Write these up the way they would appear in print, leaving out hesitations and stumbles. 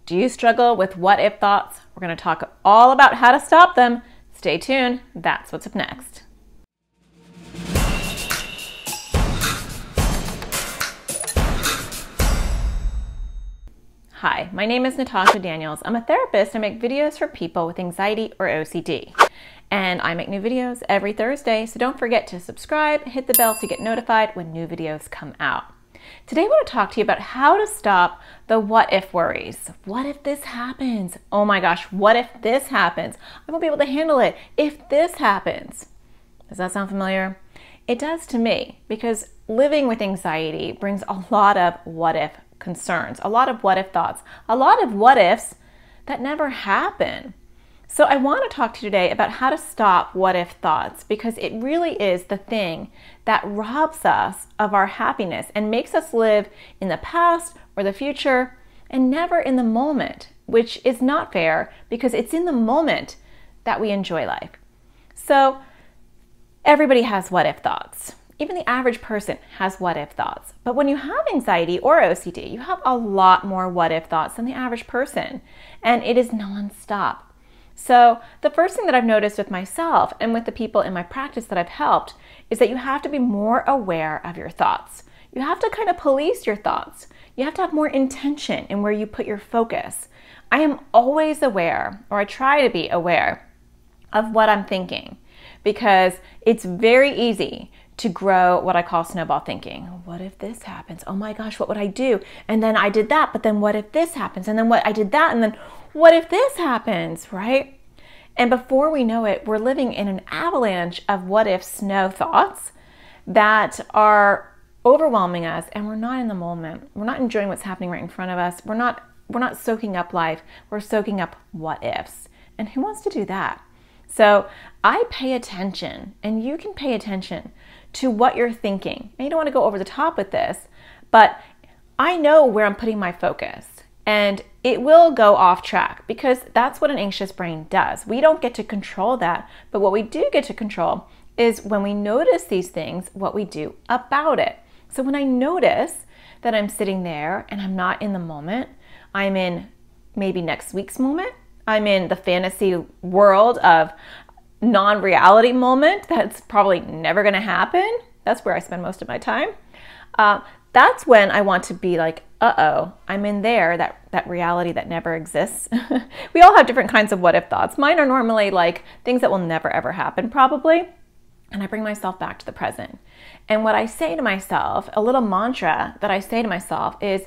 Do you struggle with what if thoughts? We're going to talk all about how to stop them. Stay tuned. That's what's up next. Hi, my name is Natasha Daniels. I'm a therapist. I make videos for people with anxiety or OCD. And I make new videos every Thursday, so don't forget to subscribe, hit the bell so you get notified when new videos come out. Today I want to talk to you about how to stop the what if worries. What if this happens? Oh my gosh, what if this happens? I won't be able to handle it if this happens. Does that sound familiar? It does to me, because living with anxiety brings a lot of what if concerns, a lot of what if thoughts, a lot of what ifs that never happen. So I want to talk to you today about how to stop what if thoughts, because it really is the thing that robs us of our happiness and makes us live in the past or the future and never in the moment, which is not fair because it's in the moment that we enjoy life. So everybody has what if thoughts. Even the average person has what if thoughts. But when you have anxiety or OCD, you have a lot more what if thoughts than the average person, and it is nonstop. So the first thing that I've noticed with myself and with the people in my practice that I've helped is that you have to be more aware of your thoughts. You have to kind of police your thoughts. You have to have more intention in where you put your focus. I am always aware, or I try to be aware, of what I'm thinking, because it's very easy to grow what I call snowball thinking. What if this happens? Oh my gosh, what would I do? And then I did that, but then what if this happens? And then I did that, and then what if this happens, right? And before we know it, we're living in an avalanche of what if snow thoughts that are overwhelming us, and we're not in the moment. We're not enjoying what's happening right in front of us. We're not soaking up life. We're soaking up what ifs. And who wants to do that? So I pay attention, and you can pay attention to what you're thinking. And you don't want to go over the top with this, but I know where I'm putting my focus, and it will go off track because that's what an anxious brain does. We don't get to control that, but what we do get to control is when we notice these things, what we do about it. So when I notice that I'm sitting there and I'm not in the moment, I'm in maybe next week's moment, I'm in the fantasy world of non-reality moment that's probably never going to happen. That's where I spend most of my time. That's when I want to be like, uh-oh, I'm in there, that reality that never exists. We all have different kinds of what if thoughts. Mine are normally like things that will never ever happen probably. And I bring myself back to the present. And what I say to myself, a little mantra that I say to myself is,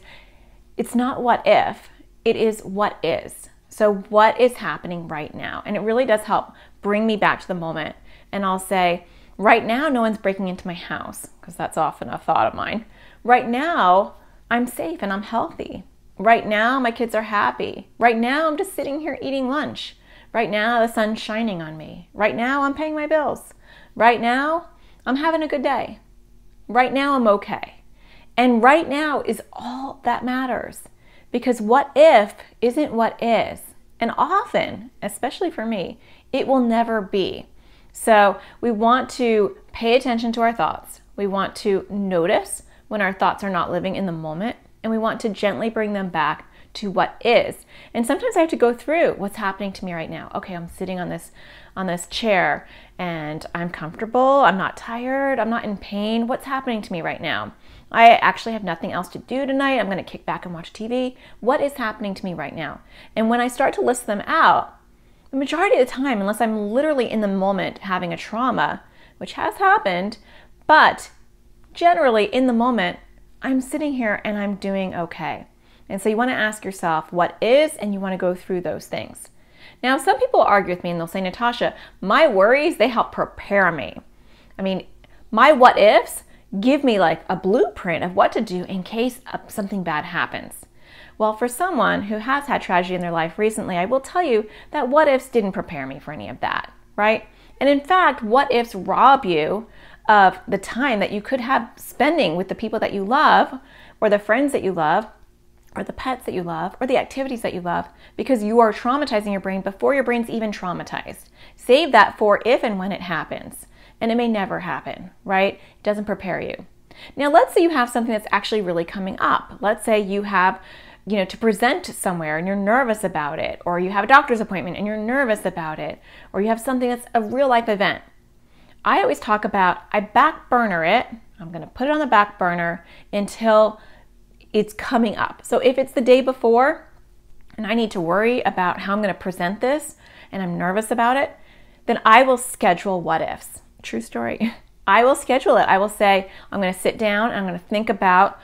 it's not what if, it is what is. So what is happening right now? And it really does help bring me back to the moment. And I'll say, right now, no one's breaking into my house, because that's often a thought of mine. Right now, I'm safe and I'm healthy. Right now, my kids are happy. Right now, I'm just sitting here eating lunch. Right now, the sun's shining on me. Right now, I'm paying my bills. Right now, I'm having a good day. Right now, I'm okay. And right now is all that matters, because what if isn't what is. And often, especially for me, it will never be. So we want to pay attention to our thoughts. We want to notice when our thoughts are not living in the moment, and we want to gently bring them back to what is. And sometimes I have to go through what's happening to me right now. Okay, I'm sitting on this chair and I'm comfortable, I'm not tired, I'm not in pain. What's happening to me right now? I actually have nothing else to do tonight. I'm going to kick back and watch TV. What is happening to me right now? And when I start to list them out, the majority of the time, unless I'm literally in the moment having a trauma, which has happened, but generally in the moment, I'm sitting here and I'm doing okay. And so you want to ask yourself what is, and you want to go through those things. Now, some people argue with me and they'll say, Natasha, my worries, they help prepare me. I mean, my what ifs give me like a blueprint of what to do in case something bad happens. Well, for someone who has had tragedy in their life recently, I will tell you that what ifs didn't prepare me for any of that, right? And in fact, what ifs rob you of the time that you could have spending with the people that you love, or the friends that you love, or the pets that you love, or the activities that you love, because you are traumatizing your brain before your brain's even traumatized. Save that for if and when it happens. And it may never happen, right? It doesn't prepare you. Now, let's say you have something that's actually really coming up. Let's say you have to present somewhere and you're nervous about it, or you have a doctor's appointment and you're nervous about it, or you have something that's a real life event, I always talk about, I back burner it. I'm going to put it on the back burner until it's coming up. So if it's the day before and I need to worry about how I'm going to present this and I'm nervous about it, then I will schedule what ifs. True story. I will schedule it. I will say, I'm going to sit down and I'm going to think about,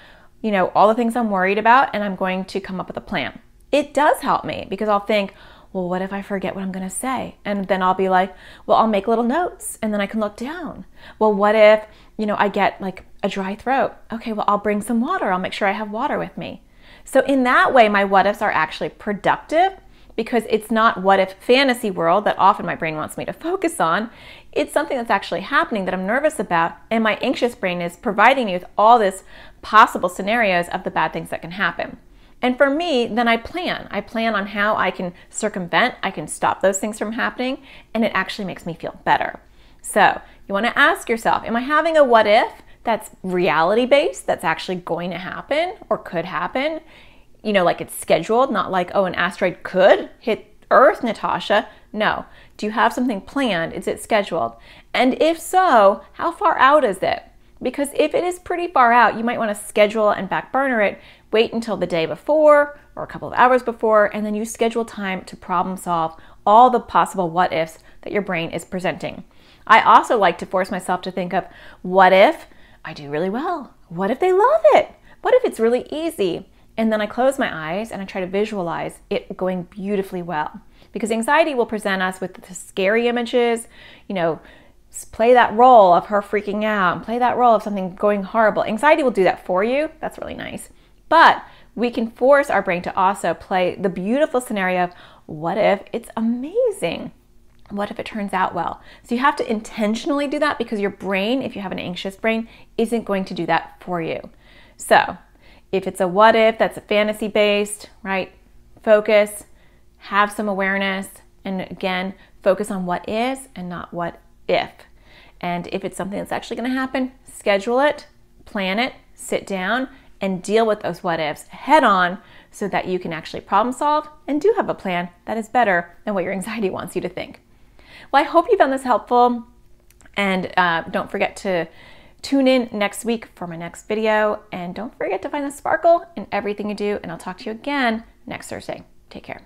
all the things I'm worried about, and I'm going to come up with a plan. It does help me because I'll think, well, what if I forget what I'm going to say? And then I'll be like, well, I'll make little notes and then I can look down. Well, what if, I get like a dry throat? Okay, well, I'll bring some water. I'll make sure I have water with me. So in that way, my what ifs are actually productive because it's not what if fantasy world that often my brain wants me to focus on. It's something that's actually happening that I'm nervous about, and my anxious brain is providing me with all this possible scenarios of the bad things that can happen. And for me, then I plan. I plan on how I can circumvent, I can stop those things from happening, and it actually makes me feel better. So you want to ask yourself, am I having a what if that's reality-based, that's actually going to happen or could happen? Like it's scheduled, not like, oh, an asteroid could hit Earth, Natasha. No. Do you have something planned? Is it scheduled? And if so, how far out is it? Because if it is pretty far out, you might want to schedule and back burner it, wait until the day before or a couple of hours before, and then you schedule time to problem solve all the possible what ifs that your brain is presenting. I also like to force myself to think of, what if I do really well? What if they love it? What if it's really easy? And then I close my eyes and I try to visualize it going beautifully well. Because anxiety will present us with the scary images, play that role of her freaking out and play that role of something going horrible. Anxiety will do that for you. That's really nice. But we can force our brain to also play the beautiful scenario of, what if it's amazing? What if it turns out well? So you have to intentionally do that because your brain, if you have an anxious brain, isn't going to do that for you. So if it's a what if that's a fantasy based, right? Focus, have some awareness, and again, focus on what is and not what if. And if it's something that's actually going to happen, schedule it, plan it, sit down, and deal with those what ifs head on so that you can actually problem solve and do have a plan that is better than what your anxiety wants you to think. Well, I hope you found this helpful, and don't forget to tune in next week for my next video, and don't forget to find the sparkle in everything you do, and I'll talk to you again next Thursday. Take care.